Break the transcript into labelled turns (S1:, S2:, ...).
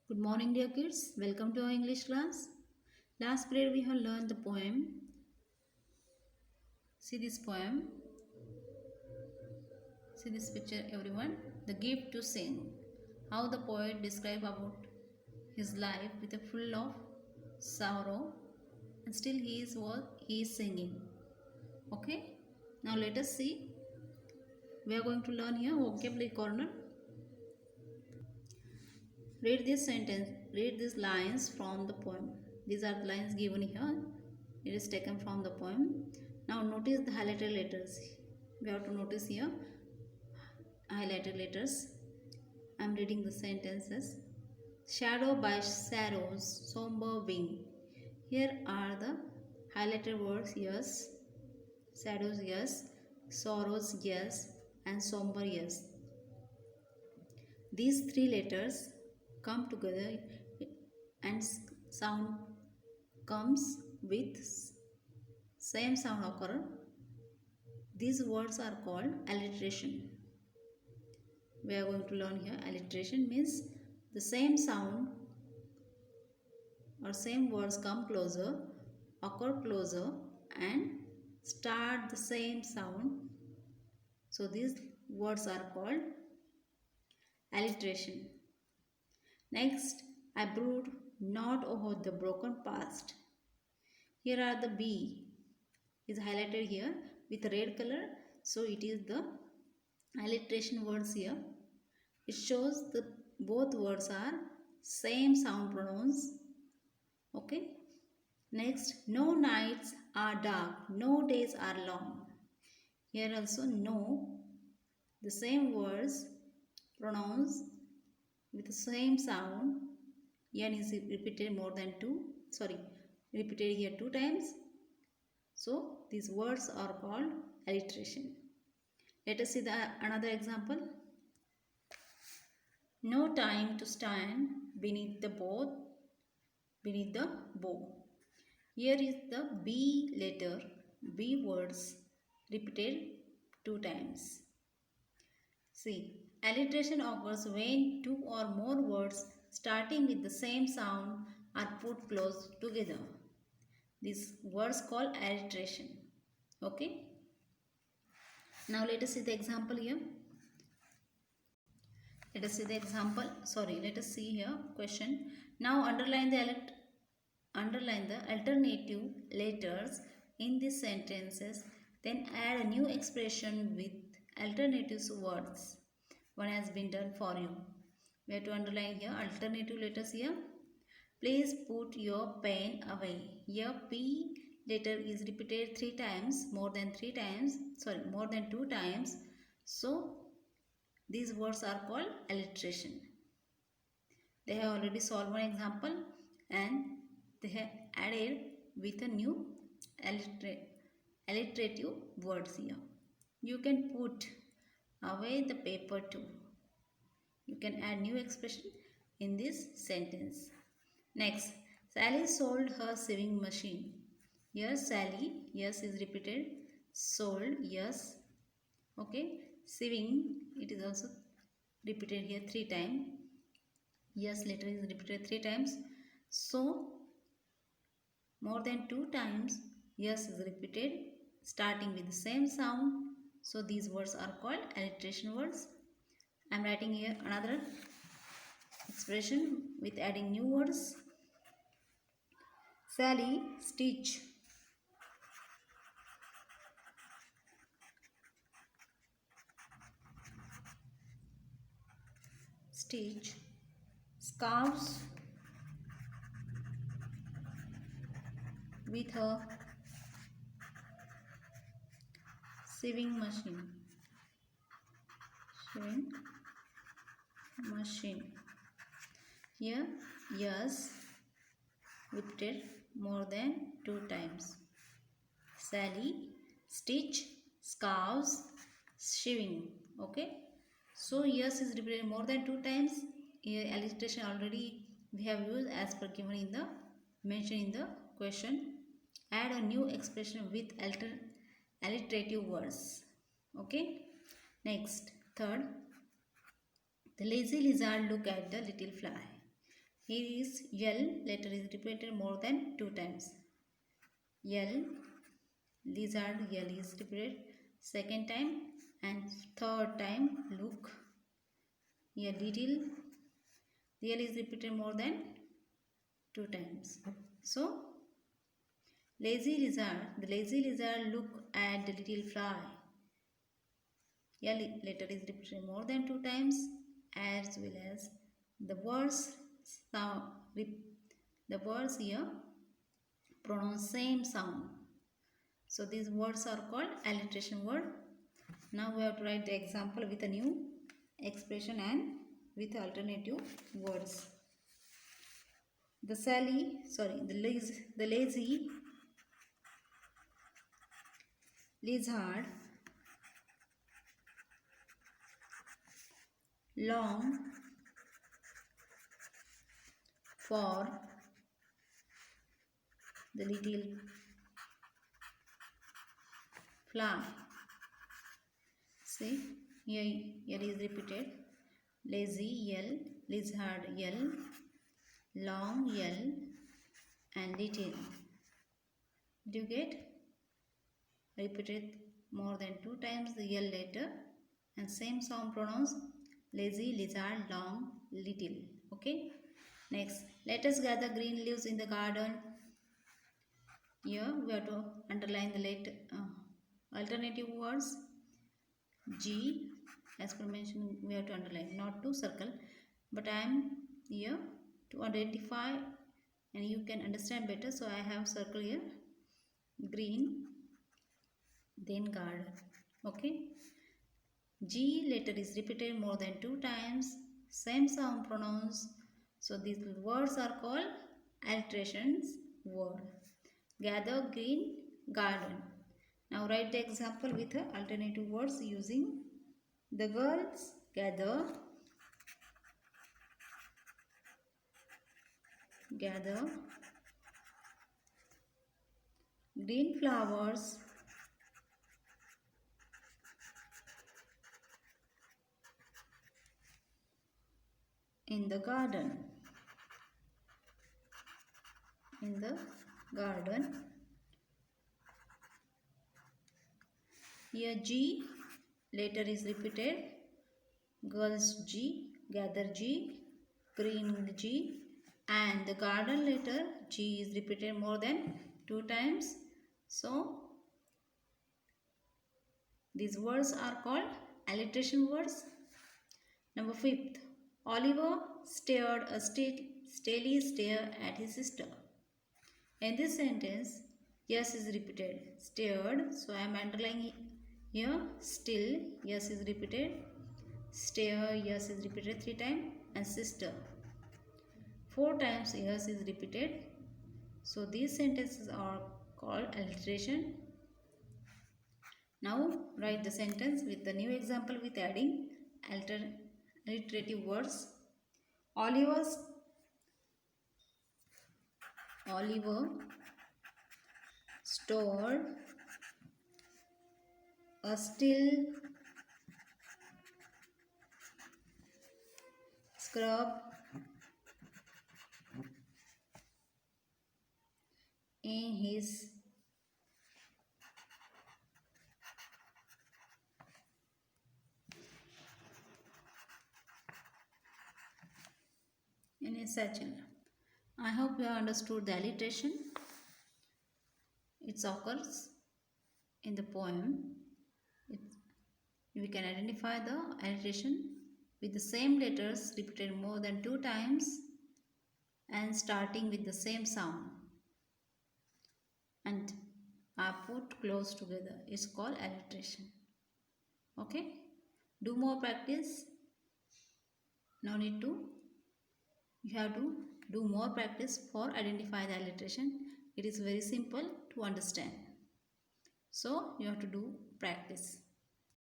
S1: Good morning, dear kids. Welcome to our English class. Last period we have learned the poem. See this poem. See this picture, everyone. The gift to sing. How the poet described about his life with a full of sorrow, and still he is singing. Okay. Now let us see. We are going to learn here vocabulary corner. Read this sentence. Read these lines from the poem. These are the lines given here. It is taken from the poem. Now notice the highlighted letters. We have to notice here highlighted letters. I am reading the sentences. Shadow by sorrow's somber wing. Here are the highlighted words. Yes. Shadows, yes. Sorrows, yes. And somber, yes. These three letters come together and sound comes with same sound occur. These words are called alliteration. We are going to learn here alliteration means the same sound or same words come closer, occur closer and start the same sound. So these words are called alliteration. Next, I brood not over the broken past. Here are the B is highlighted here with red color. So it is the alliteration words here. It shows the both words are same sound pronouns. Okay. Next, no nights are dark, no days are long. Here also no, the same words pronouns with the same sound. N is repeated more than two. Sorry, repeated here two times. So these words are called alliteration. Let us see another example. No time to stand beneath the bow. Here is the B letter, B words repeated two times. See, alliteration occurs when two or more words starting with the same sound are put close together. These words called alliteration. Okay. Now let us see the example here. Let us see the example. Let us see here question. Now underline the alternative letters in these sentences. Then add a new expression with alternative words. One has been done for you. We have to underline here alternative letters here. Please put your pen away. Here P letter is repeated more than two times. So these words are called alliteration. They have already solved one example and they have added with a new alliterative words here. You can put away the paper too. You can add new expression in this sentence. Next, Sally sold her sewing machine. Here Sally, yes is repeated. Sold, yes. Okay. Sewing, it is also repeated here three times. Yes letter is repeated three times. So, more than two times, yes is repeated starting with the same sound. So, these words are called alliteration words. I am writing here another expression with adding new words. Sally stitch. Stitch scarves with her sewing machine. Here yes repeated more than two times. Sally stitch scarves sewing. Okay. So yes is repeated more than two times. Here alliteration already we have used as per given in the mentioned in the question. Add a new expression with alliterative words. Okay. Next, third, the lazy lizard look at the little fly. Here is L letter is repeated more than 2 times. L, lizard, L is repeated second time, and third time look. Here little, L is repeated more than 2 times. So lazy lizard, the lazy lizard look at the little fly. L letter is repeated more than 2 times, as well as the words sound, the words here pronounce same sound. So these words are called alliteration word. Now we have to write the example with a new expression and with alternative words. The lazy lizard long for the little fly. See, here is repeated. Lazy L, lizard L, long L, and little. Did you get? Repeated more than 2 times the L letter, and same sound pronounced lazy, lizard, long, little. Okay. Next, let us gather green leaves in the garden. Here we have to underline the alternative words. G, as per mentioned, we have to underline, not to circle, but I am here to identify and you can understand better, so I have circle here green, then garden. Okay. G letter is repeated more than 2 times, same sound pronounced, so these words are called alterations word. Gather green garden. Now write the example with alternative words using the girls gather green flowers in the garden. Here G letter is repeated. Girls G, gather G, green G, and the garden letter G is repeated more than 2 times. So these words are called alliteration words. Number 5th, Oliver stared a steely stare at his sister. In this sentence, yes is repeated. Stared, so I am underlining here. Still, yes is repeated. Stare, yes is repeated 3 times, and sister 4 times yes is repeated. So these sentences are called alliteration. Now write the sentence with the new example with adding alliterative words. Oliver stored a still scrub in his satchel. I hope you have understood the alliteration. It occurs in the poem. We can identify the alliteration with the same letters repeated more than 2 times and starting with the same sound and are put close together. It's called alliteration. Okay, do more practice. No need to, you have to do more practice for identify the alliteration. It is very simple to understand, so you have to do practice.